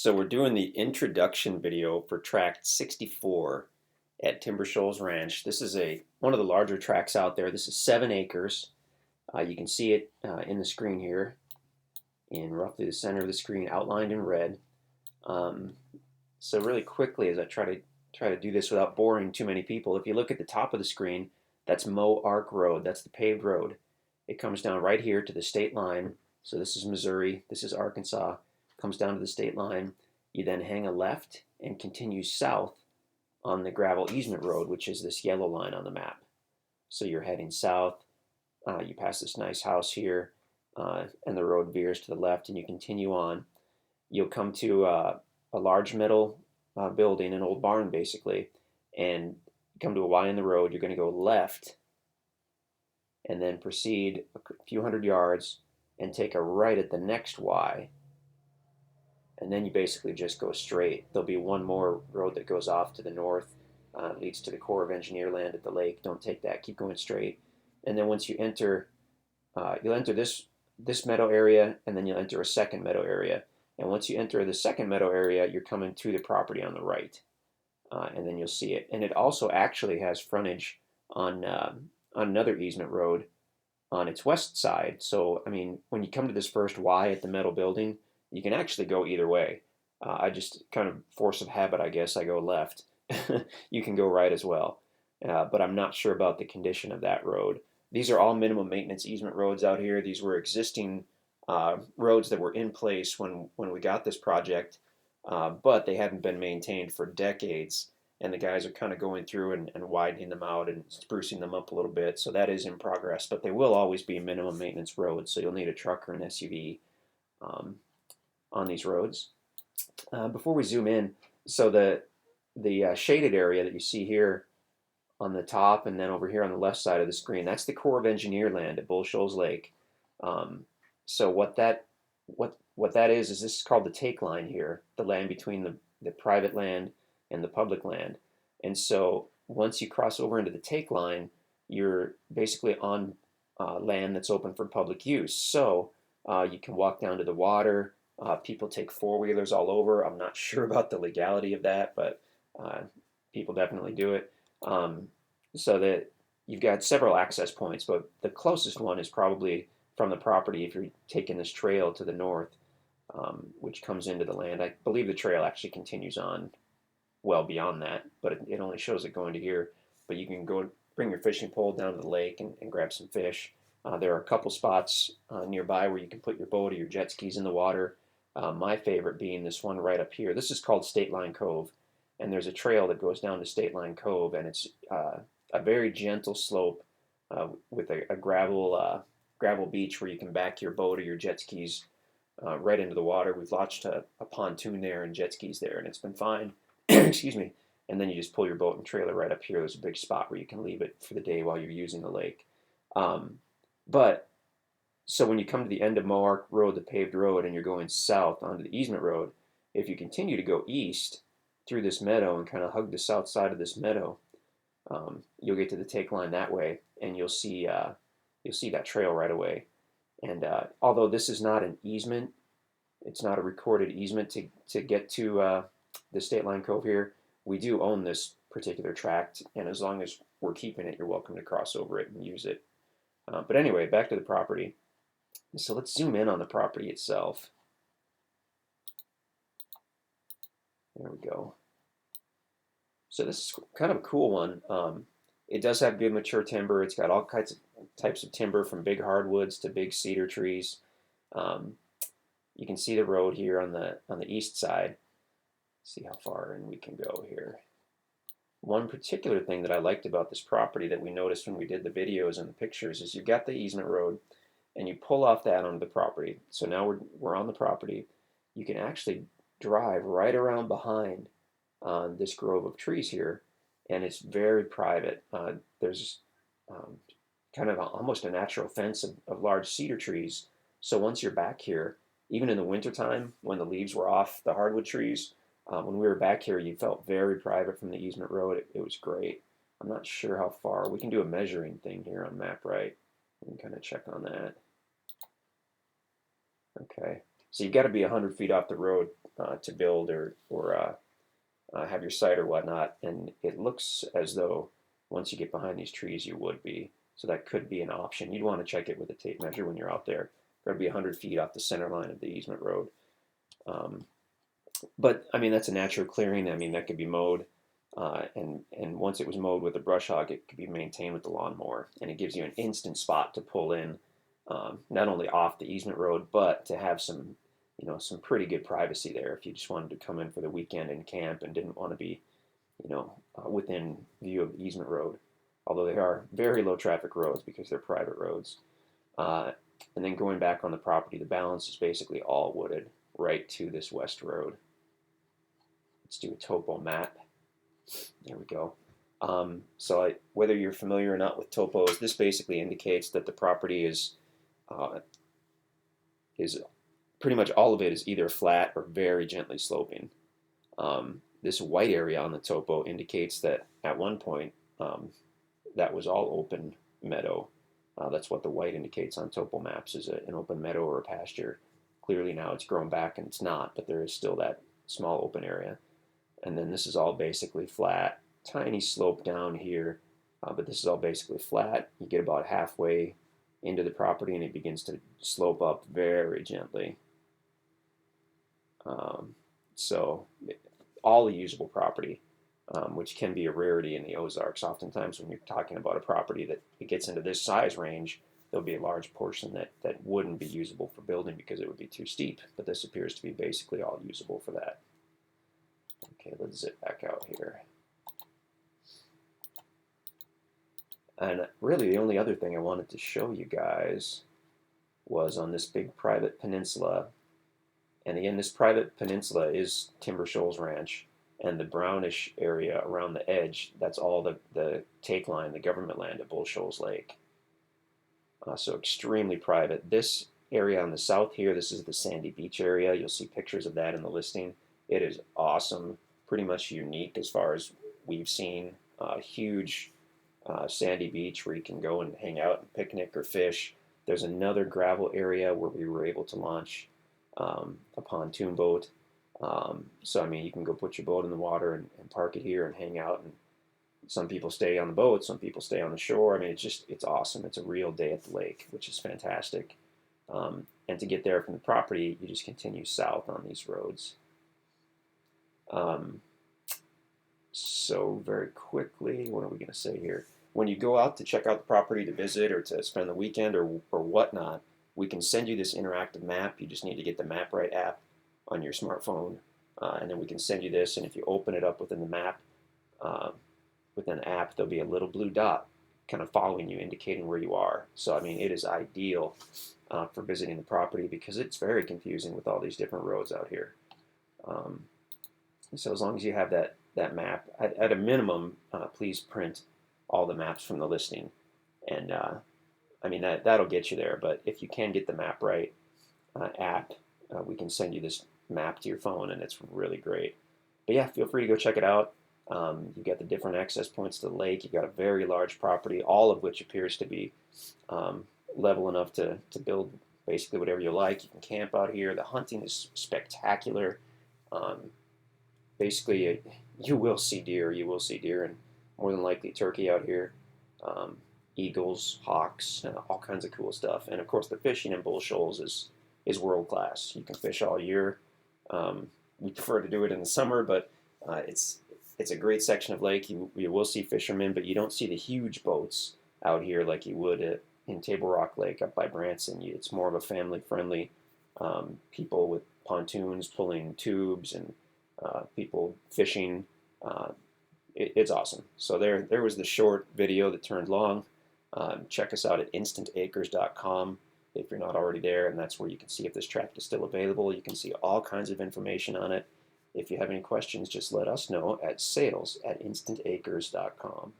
So we're doing the introduction video for tract 64 at Timber Shoals Ranch. This is one of the larger tracts out there. This is 7 acres. You can see it in the screen here in roughly the center of the screen outlined in red. So really quickly, as I try to do this without boring too many people, if you look at the top of the screen, that's Moe Arc Road. That's the paved road. It comes down right here to the state line. So this is Missouri, this is Arkansas. Comes down to the state line. You then hang a left and continue south on the gravel easement road, which is this yellow line on the map. So you're heading south. You pass this nice house here, and the road veers to the left, and you continue on. You'll come to a large metal building, an old barn basically, and come to a Y in the road. You're going to go left and then proceed a few hundred yards and take a right at the next Y. And then you basically just go straight. There'll be one more road that goes off to the north, leads to the Corps of Engineer land at the lake. Don't take that. Keep going straight. And then once you enter, you'll enter this meadow area, and then you'll enter a second meadow area. And once you enter the second meadow area, you're coming to the property on the right, and then you'll see it. And it also actually has frontage on another easement road on its west side. So I mean, when you come to this first Y at the metal building, you can actually go either way. I just kind of force of habit, I guess, I go left. You can go right as well, but I'm not sure about the condition of that road. These are all minimum maintenance easement roads out here. These were existing roads that were in place when we got this project, but they hadn't been maintained for decades, and the guys are kind of going through and widening them out and sprucing them up a little bit, so that is in progress, but they will always be minimum maintenance roads, so you'll need a truck or an SUV on these roads. Before we zoom in, so the shaded area that you see here on the top and then over here on the left side of the screen, that's the Corps of Engineer land at Bull Shoals Lake. So what that is this is called the take line here, the land between the private land and the public land. And so once you cross over into the take line, you're basically on land that's open for public use. So you can walk down to the water. People take four-wheelers all over. I'm not sure about the legality of that, but people definitely do it. So that you've got several access points, but the closest one is probably from the property if you're taking this trail to the north, which comes into the land. I believe the trail actually continues on well beyond that, but it only shows it going to here. But you can go bring your fishing pole down to the lake and grab some fish. There are a couple spots nearby where you can put your boat or your jet skis in the water. My favorite being this one right up here. This is called State Line Cove, and there's a trail that goes down to State Line Cove, and it's a very gentle slope with a gravel beach where you can back your boat or your jet skis right into the water. We've launched a pontoon there and jet skis there, and it's been fine. Excuse me. And then you just pull your boat and trailer right up here. There's a big spot where you can leave it for the day while you're using the lake. But so when you come to the end of Moe Arc Road, the paved road, and you're going south onto the easement road, if you continue to go east through this meadow and kind of hug the south side of this meadow, you'll get to the take line that way, and you'll see that trail right away. And although this is not an easement, it's not a recorded easement to get to the State Line Cove here, we do own this particular tract, and as long as we're keeping it, you're welcome to cross over it and use it. But anyway, back to the property. So let's zoom in on the property itself. There we go. So this is kind of a cool one. It does have good mature timber. It's got all types of timber, from big hardwoods to big cedar trees. You can see the road here on the east side. See how far in we can go here. One particular thing that I liked about this property that we noticed when we did the videos and the pictures is you've got the easement road, and you pull off that onto the property. So now we're on the property. You can actually drive right around behind this grove of trees here, and it's very private. There's kind of almost a natural fence of large cedar trees. So once you're back here, even in the wintertime when the leaves were off the hardwood trees, when we were back here, you felt very private from the easement road. It was great. I'm not sure how far. We can do a measuring thing here on map right. We can kind of check on that. Okay, so you've got to be 100 feet off the road to build or have your site or whatnot. And it looks as though once you get behind these trees, you would be. So that could be an option. You'd want to check it with a tape measure when you're out there. Got to be 100 feet off the center line of the easement road. But I mean, that's a natural clearing. I mean, that could be mowed. And once it was mowed with a brush hog, it could be maintained with the lawnmower, and it gives you an instant spot to pull in, not only off the easement road, but to have some, some pretty good privacy there if you just wanted to come in for the weekend and camp and didn't want to be, within view of the easement road. Although they are very low traffic roads because they're private roads. And then going back on the property, the balance is basically all wooded right to this west road. Let's do a topo map. There we go. Whether you're familiar or not with topos, this basically indicates that the property is pretty much all of it is either flat or very gently sloping. This white area on the topo indicates that at one point that was all open meadow. That's what the white indicates on topo maps, is an open meadow or a pasture. Clearly now it's grown back and it's not, but there is still that small open area. And then this is all basically flat, tiny slope down here, but this is all basically flat. You get about halfway into the property and it begins to slope up very gently. So all the usable property, which can be a rarity in the Ozarks. Oftentimes when you're talking about a property that it gets into this size range, there'll be a large portion that wouldn't be usable for building because it would be too steep. But this appears to be basically all usable for that. Okay, let's zip back out here. And really the only other thing I wanted to show you guys was on this big private peninsula. And again, this private peninsula is Timber Shoals Ranch. And the brownish area around the edge, that's all the take line, the government land at Bull Shoals Lake. So extremely private. This area on the south here, this is the sandy beach area. You'll see pictures of that in the listing. It is awesome, pretty much unique as far as we've seen. Huge sandy beach where you can go and hang out and picnic or fish. There's another gravel area where we were able to launch a pontoon boat. So I mean, you can go put your boat in the water and park it here and hang out. And some people stay on the boat, some people stay on the shore. I mean, it's awesome. It's a real day at the lake, which is fantastic. And to get there from the property, you just continue south on these roads. So very quickly, what are we going to say here? When you go out to check out the property to visit or to spend the weekend or whatnot, we can send you this interactive map. You just need to get the MapRight app on your smartphone, and then we can send you this. And if you open it up within the map, within the app, there'll be a little blue dot kind of following you, indicating where you are. So I mean, it is ideal for visiting the property because it's very confusing with all these different roads out here. So as long as you have that map, at a minimum, please print all the maps from the listing. And I mean, that'll get you there. But if you can get the MapRight app, we can send you this map to your phone, and it's really great. But yeah, feel free to go check it out. You've got the different access points to the lake. You've got a very large property, all of which appears to be level enough to build basically whatever you like. You can camp out here. The hunting is spectacular. Basically, you will see deer. You will see deer, and more than likely turkey out here. Eagles, hawks, all kinds of cool stuff. And of course, the fishing in Bull Shoals is world class. You can fish all year. We prefer to do it in the summer, but it's a great section of lake. You will see fishermen, but you don't see the huge boats out here like you would in Table Rock Lake up by Branson. It's more of a family-friendly, people with pontoons pulling tubes and people fishing. It's awesome. So there was the short video that turned long. Check us out at InstantAcres.com if you're not already there, and that's where you can see if this tract is still available. You can see all kinds of information on it. If you have any questions, just let us know at sales@InstantAcres.com.